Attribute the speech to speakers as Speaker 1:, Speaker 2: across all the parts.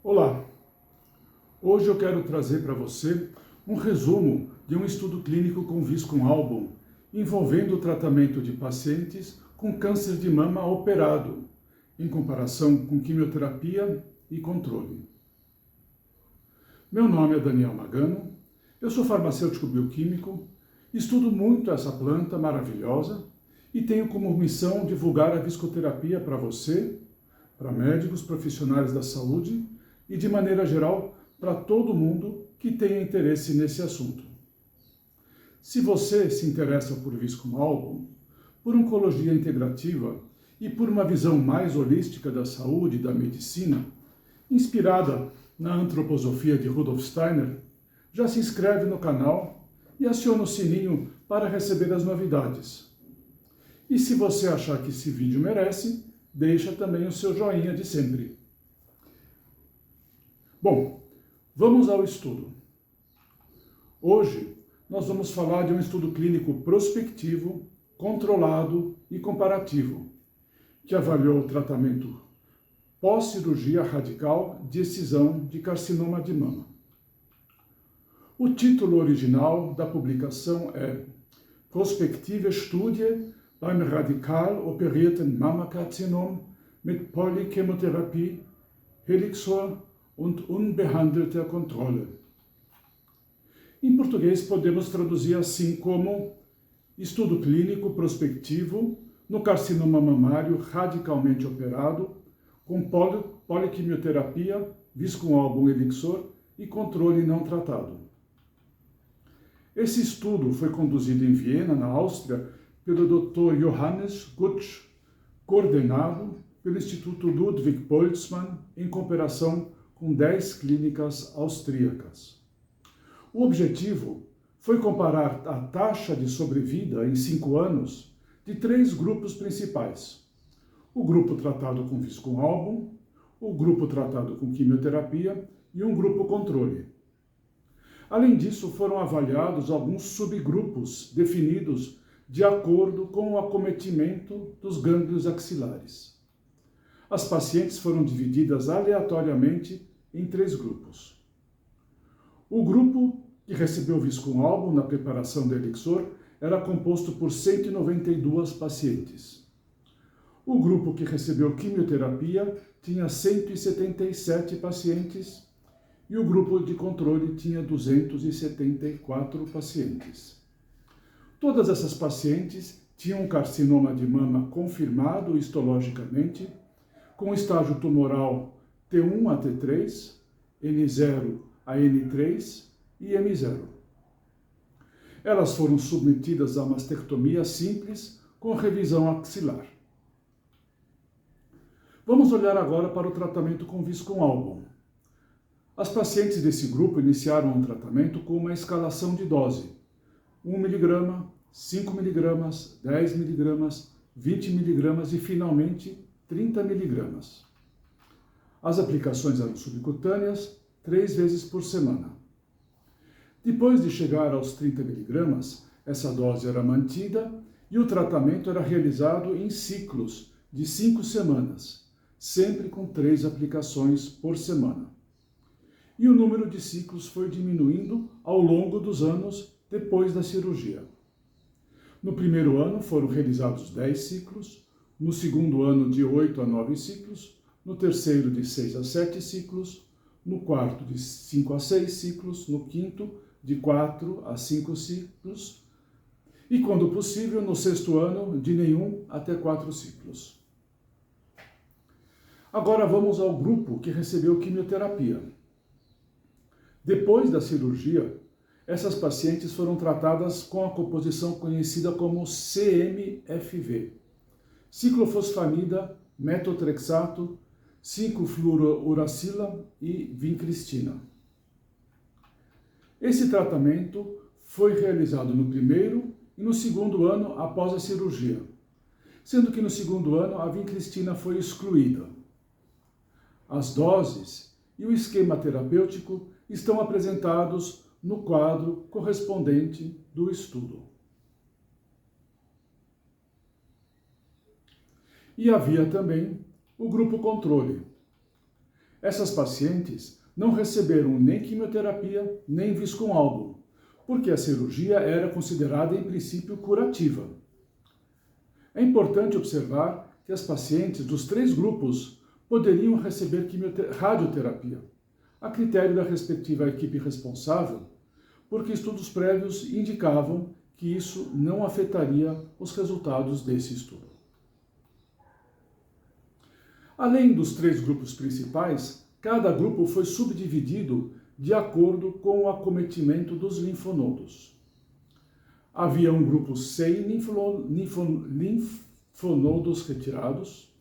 Speaker 1: Olá! Hoje eu quero trazer para você um resumo de um estudo clínico com Viscum-Album envolvendo o tratamento de pacientes com câncer de mama operado, em comparação com quimioterapia e controle. Meu nome é Daniel Magano, eu sou farmacêutico bioquímico, estudo muito essa planta maravilhosa e tenho como missão divulgar a viscoterapia para você, para médicos, profissionais da saúde e, de maneira geral, para todo mundo que tenha interesse nesse assunto. Se você se interessa por Viscum-Album, por oncologia integrativa e por uma visão mais holística da saúde e da medicina, inspirada na antroposofia de Rudolf Steiner, já se inscreve no canal e aciona o sininho para receber as novidades. E se você achar que esse vídeo merece, deixa também o seu joinha de sempre. Bom, vamos ao estudo. Hoje nós vamos falar de um estudo clínico prospectivo, controlado e comparativo, que avaliou o tratamento pós-cirurgia radical de excisão de carcinoma de mama. O título original da publicação é Prospektive Studie beim radikal operierten Mammakarzinom mit Polychemotherapie, Helixor und unbehandelter Kontrolle. Em português, podemos traduzir assim como estudo clínico prospectivo no carcinoma mamário radicalmente operado, com poliquimioterapia, Viscum-Album Helixor e controle não tratado. Esse estudo foi conduzido em Viena, na Áustria, pelo Dr. Johannes Gutsch, coordenado pelo Instituto Ludwig Boltzmann, em cooperação com 10 clínicas austríacas. O objetivo foi comparar a taxa de sobrevida em 5 anos de 3 grupos principais: o grupo tratado com Viscum-Album, o grupo tratado com quimioterapia e um grupo controle. Além disso, foram avaliados alguns subgrupos definidos de acordo com o acometimento dos gânglios axilares. As pacientes foram divididas aleatoriamente em 3 grupos. O grupo que recebeu Viscum-Album na preparação do Helixor era composto por 192 pacientes. O grupo que recebeu quimioterapia tinha 177 pacientes e o grupo de controle tinha 274 pacientes. Todas essas pacientes tinham um carcinoma de mama confirmado histologicamente, com estágio tumoral T1 a T3, N0 a N3 e M0. Elas foram submetidas a mastectomia simples com revisão axilar. Vamos olhar agora para o tratamento com Viscum-Album. As pacientes desse grupo iniciaram o tratamento com uma escalação de dose: 1 mg, 5 mg, 10 mg, 20 mg e, finalmente, 30 mg. As aplicações eram subcutâneas, 3 vezes por semana. Depois de chegar aos 30 mg, essa dose era mantida e o tratamento era realizado em ciclos de 5 semanas, sempre com 3 aplicações por semana. E o número de ciclos foi diminuindo ao longo dos anos depois da cirurgia. No primeiro ano foram realizados 10 ciclos, no segundo ano de 8 a 9 ciclos, no terceiro de 6 a 7 ciclos, no quarto de 5 a 6 ciclos, no quinto de 4 a 5 ciclos e, quando possível, no sexto ano de nenhum até 4 ciclos. Agora vamos ao grupo que recebeu quimioterapia. Depois da cirurgia, essas pacientes foram tratadas com a composição conhecida como CMFV: ciclofosfamida, metotrexato, 5-fluorouracila e vincristina. Esse tratamento foi realizado no primeiro e no segundo ano após a cirurgia, sendo que no segundo ano a vincristina foi excluída. As doses e o esquema terapêutico estão apresentados no quadro correspondente do estudo. E havia também o grupo controle. Essas pacientes não receberam nem quimioterapia, nem viscoalbo, porque a cirurgia era considerada, em princípio, curativa. É importante observar que as pacientes dos 3 grupos poderiam receber radioterapia, a critério da respectiva equipe responsável, porque estudos prévios indicavam que isso não afetaria os resultados desse estudo. Além dos 3 grupos principais, cada grupo foi subdividido de acordo com o acometimento dos linfonodos. Havia um grupo sem linfonodos retirados,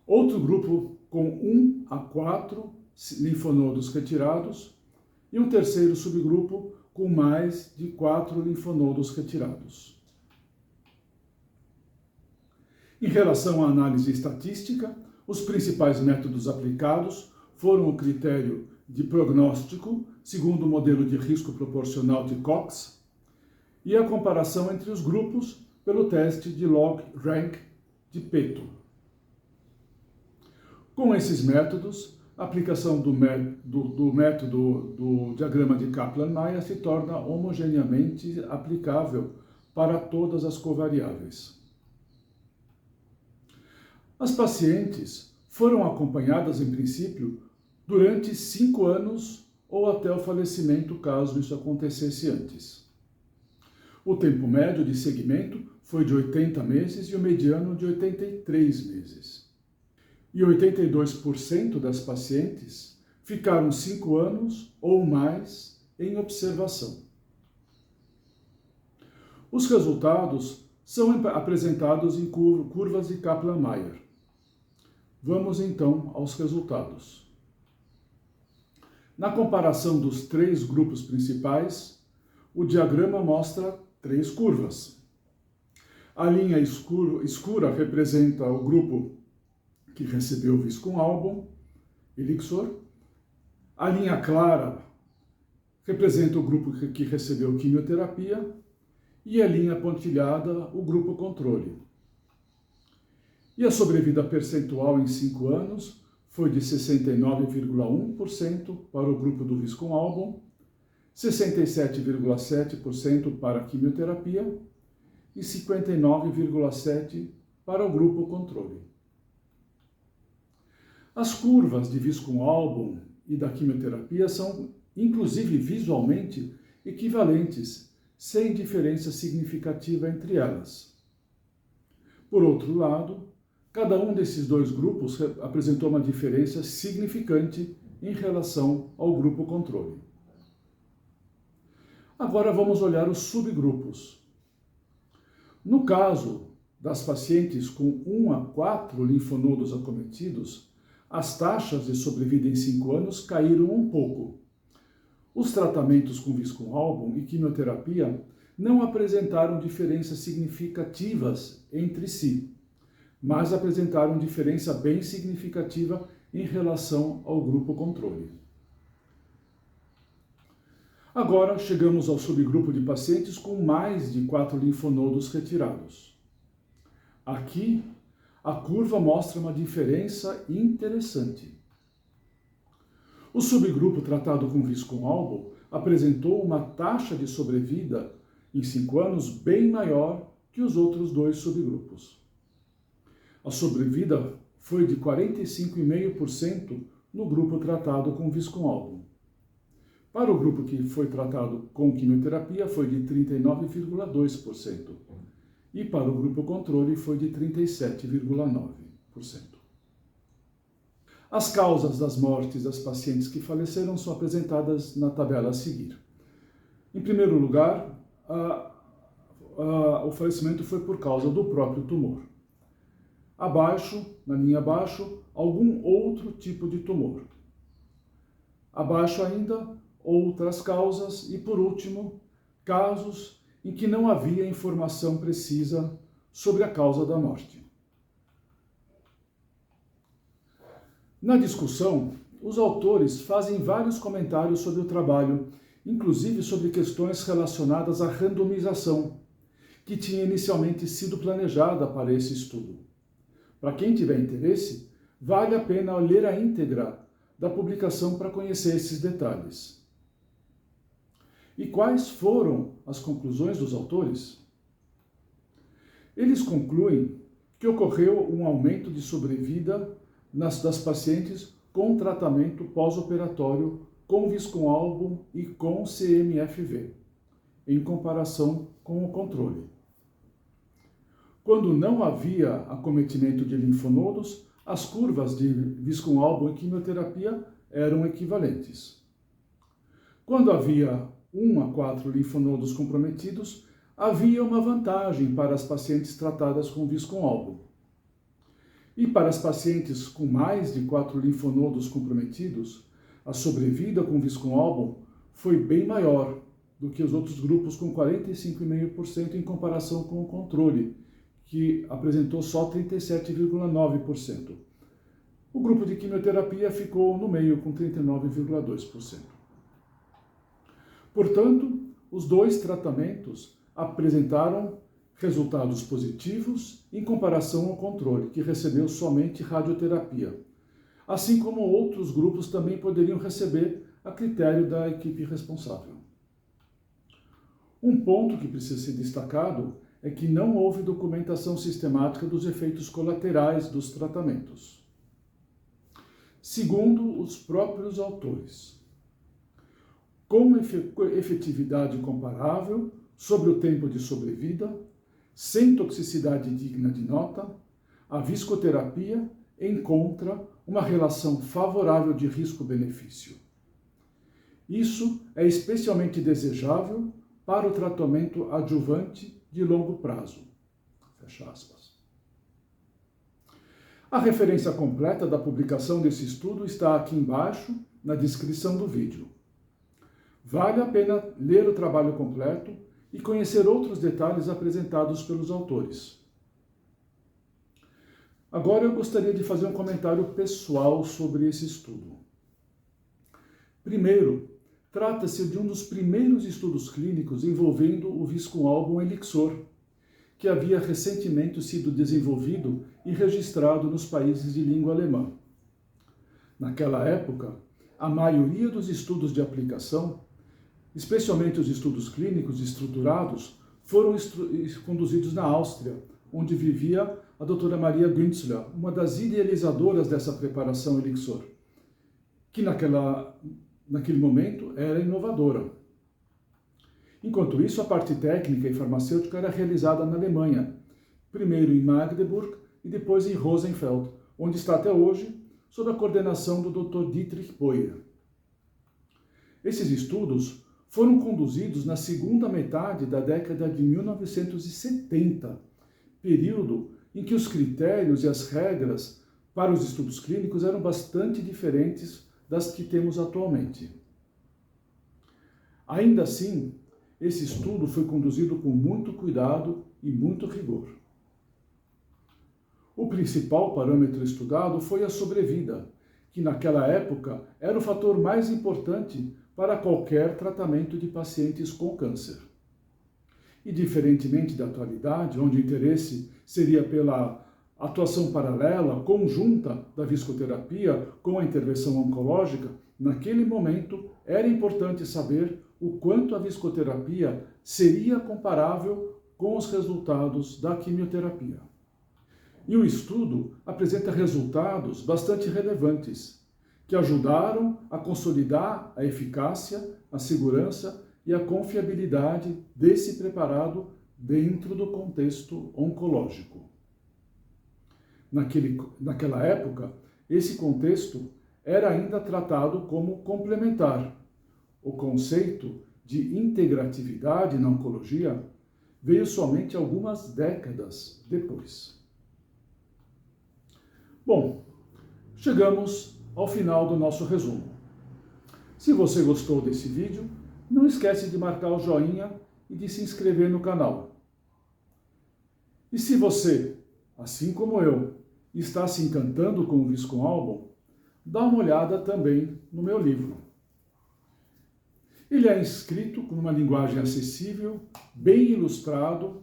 Speaker 1: outro grupo com 1 a 4 linfonodos retirados e um terceiro subgrupo com mais de 4 linfonodos retirados. Em relação à análise estatística, os principais métodos aplicados foram o critério de prognóstico, segundo o modelo de risco proporcional de Cox, e a comparação entre os grupos pelo teste de log-rank de Peto. Com esses métodos, a aplicação do método do diagrama de Kaplan-Meier se torna homogeneamente aplicável para todas as covariáveis. As pacientes foram acompanhadas, em princípio, durante 5 anos ou até o falecimento, caso isso acontecesse antes. O tempo médio de seguimento foi de 80 meses e o mediano de 83 meses. E 82% das pacientes ficaram 5 anos ou mais em observação. Os resultados são apresentados em curvas de Kaplan-Meier. Vamos então aos resultados. Na comparação dos 3 grupos principais, o diagrama mostra 3 curvas. A linha escura representa o grupo que recebeu viscoalbo, Elixir. A linha clara representa o grupo que recebeu quimioterapia e a linha pontilhada, o grupo controle. E a sobrevida percentual em 5 anos foi de 69,1% para o grupo do viscoalbo, 67,7% para a quimioterapia e 59,7% para o grupo controle. As curvas de viscoalbo e da quimioterapia são, inclusive visualmente, equivalentes, sem diferença significativa entre elas. Por outro lado, cada um desses 2 grupos apresentou uma diferença significante em relação ao grupo controle. Agora vamos olhar os subgrupos. No caso das pacientes com 1 a 4 linfonodos acometidos, as taxas de sobrevida em 5 anos caíram um pouco. Os tratamentos com viscoalbo e quimioterapia não apresentaram diferenças significativas entre si, mas apresentaram diferença bem significativa em relação ao grupo controle. Agora chegamos ao subgrupo de pacientes com mais de 4 linfonodos retirados. Aqui, a curva mostra uma diferença interessante. O subgrupo tratado com viscoalbo apresentou uma taxa de sobrevida em 5 anos bem maior que os outros 2 subgrupos. A sobrevida foi de 45,5% no grupo tratado com viscoalbo. Para o grupo que foi tratado com quimioterapia foi de 39,2%. E para o grupo controle foi de 37,9%. As causas das mortes das pacientes que faleceram são apresentadas na tabela a seguir. Em primeiro lugar, o falecimento foi por causa do próprio tumor. Abaixo, na linha abaixo, algum outro tipo de tumor. Abaixo ainda, outras causas e, por último, casos em que não havia informação precisa sobre a causa da morte. Na discussão, os autores fazem vários comentários sobre o trabalho, inclusive sobre questões relacionadas à randomização, que tinha inicialmente sido planejada para esse estudo. Para quem tiver interesse, vale a pena ler a íntegra da publicação para conhecer esses detalhes. E quais foram as conclusões dos autores? Eles concluem que ocorreu um aumento de sobrevida das pacientes com tratamento pós-operatório com Viscoalbo e com CMFV, em comparação com o controle. Quando não havia acometimento de linfonodos, as curvas de Viscoalbo e quimioterapia eram equivalentes. Quando havia 1 a 4 linfonodos comprometidos, havia uma vantagem para as pacientes tratadas com Viscoalbo. E para as pacientes com mais de 4 linfonodos comprometidos, a sobrevida com Viscoalbo foi bem maior do que os outros grupos, com 45,5% em comparação com o controle, que apresentou só 37,9%. O grupo de quimioterapia ficou no meio, com 39,2%. Portanto, os dois tratamentos apresentaram resultados positivos em comparação ao controle, que recebeu somente radioterapia, assim como outros grupos também poderiam receber a critério da equipe responsável. Um ponto que precisa ser destacado é que não houve documentação sistemática dos efeitos colaterais dos tratamentos. Segundo os próprios autores, com efetividade comparável sobre o tempo de sobrevida, sem toxicidade digna de nota, a viscoterapia encontra uma relação favorável de risco-benefício. Isso é especialmente desejável para o tratamento adjuvante de longo prazo. Fecha aspas. A referência completa da publicação desse estudo está aqui embaixo, na descrição do vídeo. Vale a pena ler o trabalho completo e conhecer outros detalhes apresentados pelos autores. Agora eu gostaria de fazer um comentário pessoal sobre esse estudo. Primeiro, trata-se de um dos primeiros estudos clínicos envolvendo o Viscoalbo Elixir, que havia recentemente sido desenvolvido e registrado nos países de língua alemã. Naquela época, a maioria dos estudos de aplicação, especialmente os estudos clínicos estruturados, foram conduzidos na Áustria, onde vivia a doutora Maria Günzler, uma das idealizadoras dessa preparação Elixir, que naquele momento era inovadora. Enquanto isso, a parte técnica e farmacêutica era realizada na Alemanha, primeiro em Magdeburg e depois em Rosenfeld, onde está até hoje, sob a coordenação do Dr. Dietrich Boyer. Esses estudos foram conduzidos na segunda metade da década de 1970, período em que os critérios e as regras para os estudos clínicos eram bastante diferentes das que temos atualmente. Ainda assim, esse estudo foi conduzido com muito cuidado e muito rigor. O principal parâmetro estudado foi a sobrevida, que naquela época era o fator mais importante para qualquer tratamento de pacientes com câncer. E diferentemente da atualidade, onde o interesse seria pela atuação paralela, conjunta da viscoterapia com a intervenção oncológica, naquele momento era importante saber o quanto a viscoterapia seria comparável com os resultados da quimioterapia. E o estudo apresenta resultados bastante relevantes, que ajudaram a consolidar a eficácia, a segurança e a confiabilidade desse preparado dentro do contexto oncológico. Naquela época, esse contexto era ainda tratado como complementar. O conceito de integratividade na oncologia veio somente algumas décadas depois. Bom, chegamos ao final do nosso resumo. Se você gostou desse vídeo, não esquece de marcar o joinha e de se inscrever no canal. E se você, assim como eu, está se encantando com o Viscoalbo, dá uma olhada também no meu livro. Ele é escrito com uma linguagem acessível, bem ilustrado,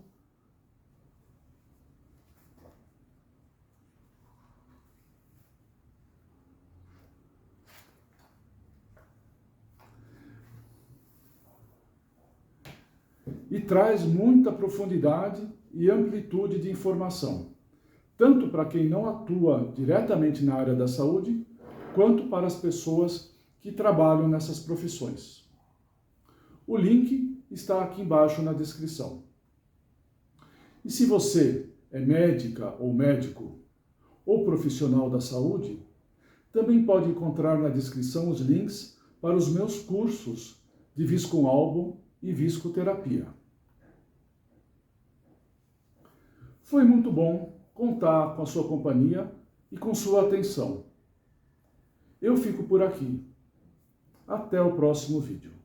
Speaker 1: e traz muita profundidade e amplitude de informação, tanto para quem não atua diretamente na área da saúde, quanto para as pessoas que trabalham nessas profissões. O link está aqui embaixo na descrição. E se você é médica ou médico, ou profissional da saúde, também pode encontrar na descrição os links para os meus cursos de viscoálbum e viscoterapia. Foi muito bom contar com a sua companhia e com sua atenção. Eu fico por aqui. Até o próximo vídeo.